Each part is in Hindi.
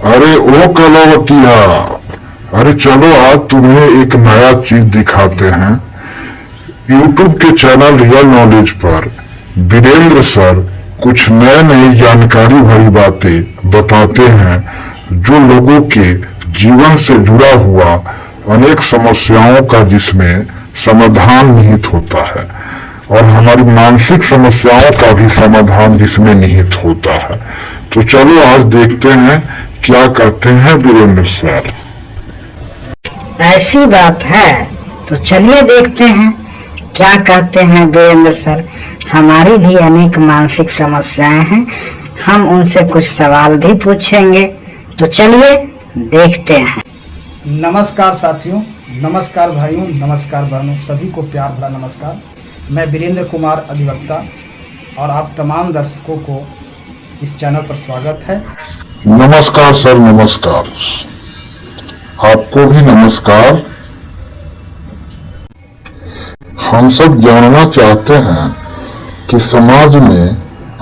अरे ओ कलावतिया, अरे चलो आज तुम्हें एक नया चीज दिखाते हैं। यूट्यूब के चैनल रियल नॉलेज पर वीरेंद्र सर कुछ नए नई जानकारी भरी बातें बताते हैं जो लोगों के जीवन से जुड़ा हुआ अनेक समस्याओं का जिसमें समाधान निहित होता है और हमारी मानसिक समस्याओं का भी समाधान जिसमें निहित होता है। तो चलो आज देखते हैं क्या कहते हैं वीरेंद्र सर। ऐसी बात है तो चलिए देखते हैं क्या कहते हैं वीरेंद्र सर। हमारी भी अनेक मानसिक समस्याएं हैं, हम उनसे कुछ सवाल भी पूछेंगे, तो चलिए देखते हैं। नमस्कार साथियों, नमस्कार भाइयों, नमस्कार बहनों, सभी को प्यार भरा नमस्कार। मैं वीरेंद्र कुमार अधिवक्ता और आप तमाम दर्शकों को इस चैनल पर स्वागत है। नमस्कार सर, नमस्कार। आपको भी नमस्कार। हम सब जानना चाहते हैं कि समाज में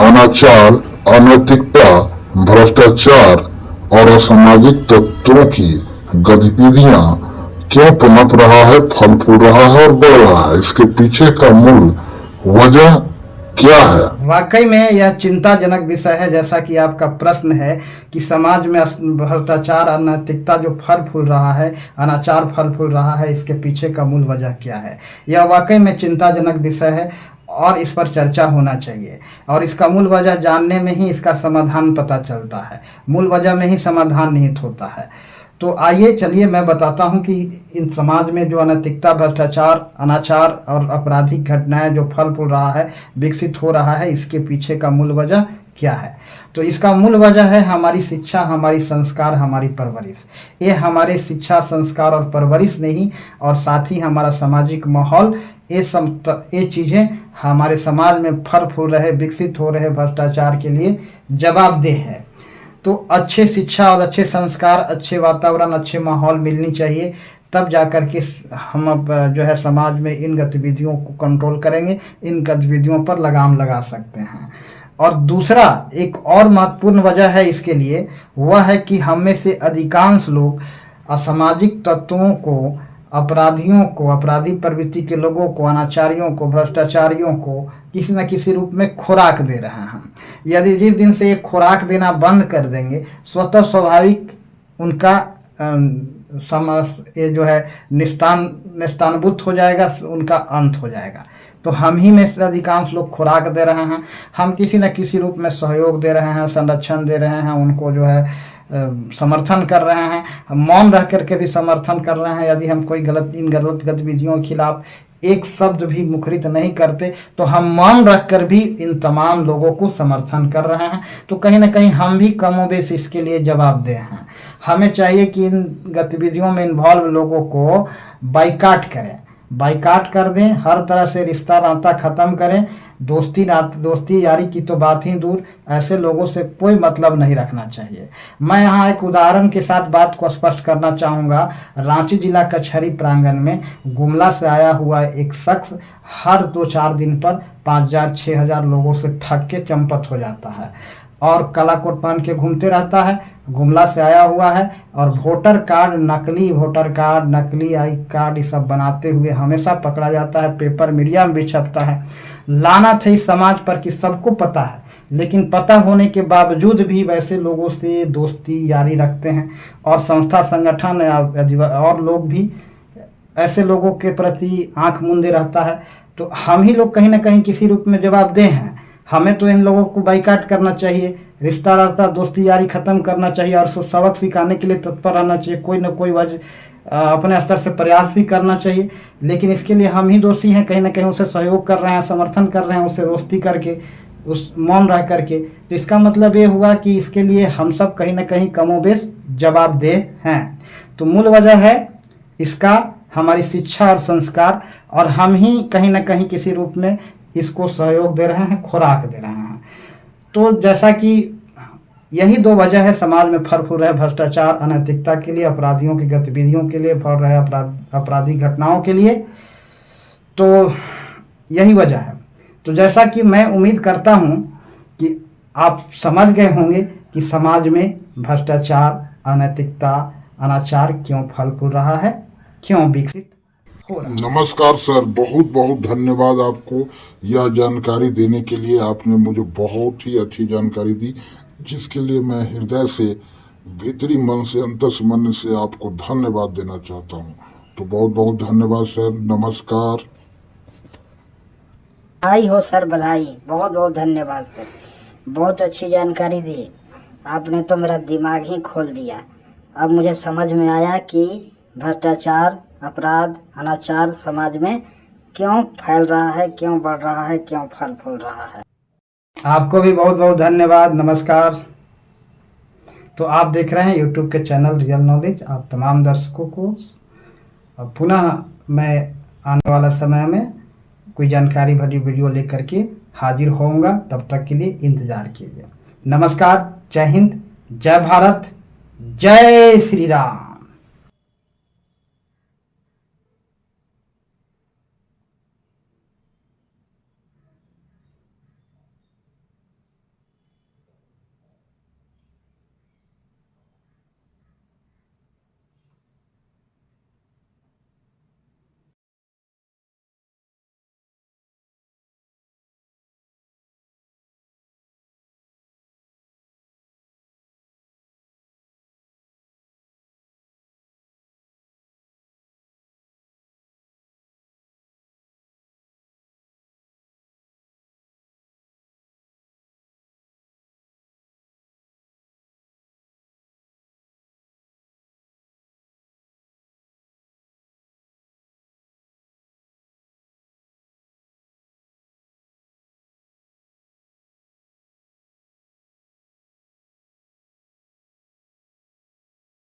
अनाचार, अनैतिकता, भ्रष्टाचार और असामाजिक तत्वों की गतिविधियां क्यों पनप रहा है, फल फूल रहा है और बढ़ रहा है। इसके पीछे का मूल वजह क्या है? वाकई में यह चिंताजनक विषय है। जैसा कि आपका प्रश्न है कि समाज में भ्रष्टाचार, अनैतिकता जो फल फूल रहा है, अनाचार फल फूल रहा है, इसके पीछे का मूल वजह क्या है। यह वाकई में चिंताजनक विषय है और इस पर चर्चा होना चाहिए और इसका मूल वजह जानने में ही इसका समाधान पता चलता है। मूल वजह में ही समाधान निहित होता है। तो आइए चलिए मैं बताता हूं कि इन समाज में जो अनैतिकता, भ्रष्टाचार, अनाचार और आपराधिक घटनाएं जो फल फूल रहा है, विकसित हो रहा है, इसके पीछे का मूल वजह क्या है। तो इसका मूल वजह है हमारी शिक्षा, हमारी संस्कार, हमारी परवरिश। ये हमारे शिक्षा, संस्कार और परवरिश नहीं और साथ ही हमारा सामाजिक माहौल, ये चीज़ें हमारे समाज में फल फूल रहे, विकसित हो रहे भ्रष्टाचार के लिए जवाबदेह है। तो अच्छे शिक्षा और अच्छे संस्कार, अच्छे वातावरण, अच्छे माहौल मिलनी चाहिए, तब जाकर के हम अब जो है समाज में इन गतिविधियों को कंट्रोल करेंगे, इन गतिविधियों पर लगाम लगा सकते हैं। और दूसरा एक और महत्वपूर्ण वजह है इसके लिए, वह है कि हम में से अधिकांश लोग असामाजिक तत्वों को, अपराधियों को, अपराधी प्रवृत्ति के लोगों को, अनाचारियों को, भ्रष्टाचारियों को किसी न किसी रूप में खुराक दे रहे हैं। यदि जिस दिन से ये खुराक देना बंद कर देंगे, स्वतः स्वाभाविक उनका ये जो है निस्तानबूत हो जाएगा, उनका अंत हो जाएगा। तो हम ही में से अधिकांश लोग खुराक दे रहे हैं, हम किसी न किसी रूप में सहयोग दे रहे हैं, संरक्षण दे रहे हैं, उनको जो है समर्थन कर रहे हैं, हम मौन रह करके भी समर्थन कर रहे हैं। यदि हम कोई इन गलत गतिविधियों के खिलाफ एक शब्द भी मुखरित नहीं करते तो हम मौन रखकर भी इन तमाम लोगों को समर्थन कर रहे हैं। तो कहीं ना कहीं हम भी कमोबेश इसके लिए जवाबदेह हैं। हमें चाहिए कि इन गतिविधियों में इन्वॉल्व लोगों को बाइकाट करें, बाइकाट कर दें, हर तरह से रिश्ता नाता खत्म करें। दोस्ती यारी की तो बात ही दूर, ऐसे लोगों से कोई मतलब नहीं रखना चाहिए। मैं यहाँ एक उदाहरण के साथ बात को स्पष्ट करना चाहूँगा। रांची जिला कचहरी प्रांगण में गुमला से आया हुआ एक शख्स हर 2-4 दिन पर 5,000-6,000 लोगों से ठग के चंपत हो जाता है और काला कोट पहन के घूमते रहता है। गुमला से आया हुआ है और वोटर कार्ड, नकली वोटर कार्ड, नकली आई कार्ड, ये सब बनाते हुए हमेशा पकड़ा जाता है। पेपर मीडिया में भी छपता है। लानत है इस समाज पर कि सबको पता है, लेकिन पता होने के बावजूद भी वैसे लोगों से दोस्ती यारी रखते हैं और संस्था, संगठन और लोग भी ऐसे लोगों के प्रति आंख मूंदे रहता है। तो हम ही लोग कहीं ना कहीं किसी रूप में जवाबदेह हैं। हमें तो इन लोगों को बाइकाट करना चाहिए, रिश्ता नाता, दोस्ती यारी खत्म करना चाहिए और सबक सिखाने के लिए तत्पर रहना चाहिए। कोई न कोई अपने स्तर से प्रयास भी करना चाहिए, लेकिन इसके लिए हम ही दोषी हैं। कहीं ना कहीं उसे सहयोग कर रहे हैं, समर्थन कर रहे हैं, उससे दोस्ती करके, उस मौन रह करके। तो इसका मतलब ये हुआ कि इसके लिए हम सब कहीं ना कहीं कमोबेश जवाबदेह हैं। तो मूल वजह है इसका हमारी शिक्षा और संस्कार, और हम ही कहीं ना कहीं किसी रूप में इसको सहयोग दे रहे हैं, खुराक दे रहे हैं। तो जैसा कि यही 2 वजह है समाज में फल फूल रहे भ्रष्टाचार, अनैतिकता के लिए, अपराधियों की गतिविधियों के लिए, फल रहे आपराधिक घटनाओं के लिए। तो यही वजह है। तो जैसा कि मैं उम्मीद करता हूं कि आप समझ गए होंगे कि समाज में भ्रष्टाचार, अनैतिकता अनाचार क्यों फल फूल रहा है, क्यों विकसित हो रहा है। नमस्कार सर, बहुत बहुत धन्यवाद आपको यह जानकारी देने के लिए। आपने मुझे बहुत ही अच्छी जानकारी दी, जिसके लिए मैं हृदय से, भीतरी मन से, अंतस से आपको धन्यवाद देना चाहता हूँ। तो बहुत बहुत धन्यवाद सर, नमस्कार। बधाई हो सर, बधाई, बहुत बहुत धन्यवाद सर, बहुत अच्छी जानकारी दी आपने, तो मेरा दिमाग ही खोल दिया। अब मुझे समझ में आया कि भ्रष्टाचार, अपराध, अनाचार समाज में क्यों फैल रहा है, क्यों बढ़ रहा है, क्यों फल फूल रहा है। आपको भी बहुत बहुत धन्यवाद, नमस्कार। तो आप देख रहे हैं यूट्यूब के चैनल रियल नॉलेज। आप तमाम दर्शकों को पुनः मैं आने वाला समय में कोई जानकारी भरी वीडियो लेकर के हाजिर होऊंगा। तब तक के लिए इंतजार कीजिए। नमस्कार, जय हिंद, जय भारत, जय श्री राम।